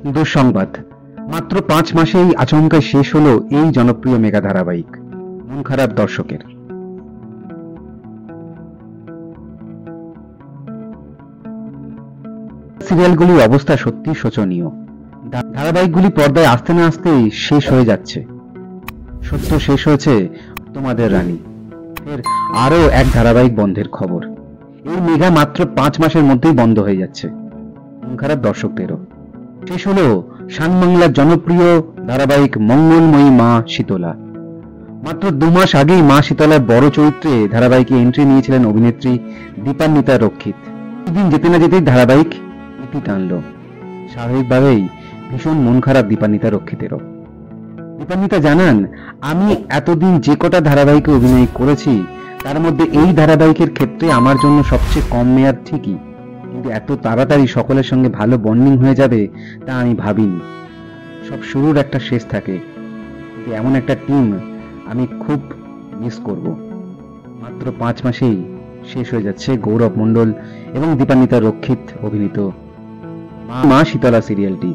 দুঃসংবাদ, মাত্র 5 মাসেই আচমকা শেষ হলো এই জনপ্রিয় মেগা ধারাবাহিক। মন খারাপ দর্শকের। সিরিয়ালগুলির অবস্থা সত্যি শোচনীয়। ধারাবাহিকগুলি পর্দায় আসতে না আসতেই শেষ হয়ে যাচ্ছে। সত্য শেষ হয়েছে তোমাদের রানী এর আরো এক ধারাবাহিক বন্ধের খবর। এই মেগা মাত্র 5 মাসের মধ্যেই বন্ধ হয়ে যাচ্ছে। মন খারাপ দর্শকদেরও। শেষ হলো শান বাংলার জনপ্রিয় ধারাবাহিক মঙ্গলময়ী মা শীতলা। মাত্র 2 মাস আগেই মা শীতলার বড় চরিত্রে ধারাবাহিকে এন্ট্রি নিয়েছিলেন অভিনেত্রী দীপান্বিতা রক্ষিত। দিন যেতে না যেতেই ধারাবাহিক ইতি টানল। স্বাভাবিকভাবেই ভীষণ মন খারাপ দীপান্বিতা রক্ষিতেরও। দীপান্বিতা জানান, আমি এতদিন যে কটা ধারাবাহিকে অভিনয় করেছি তার মধ্যে এই ধারাবাহিকের ক্ষেত্রে আমার জন্য সবচেয়ে কম মেয়াদ ঠিকই, কিন্তু এত তাড়াতাড়ি সকলের সঙ্গে ভালো বন্ডিং হয়ে যাবে তা আমি ভাবিনি। সব শুরুর একটা শেষ থাকে, কিন্তু এমন একটা টিম আমি খুব মিস করব। মাত্র 5 মাসেই শেষ হয়ে যাচ্ছে গৌরব মণ্ডল এবং দীপান্বিতা রক্ষিত অভিনীত মা শীতলা সিরিয়ালটি।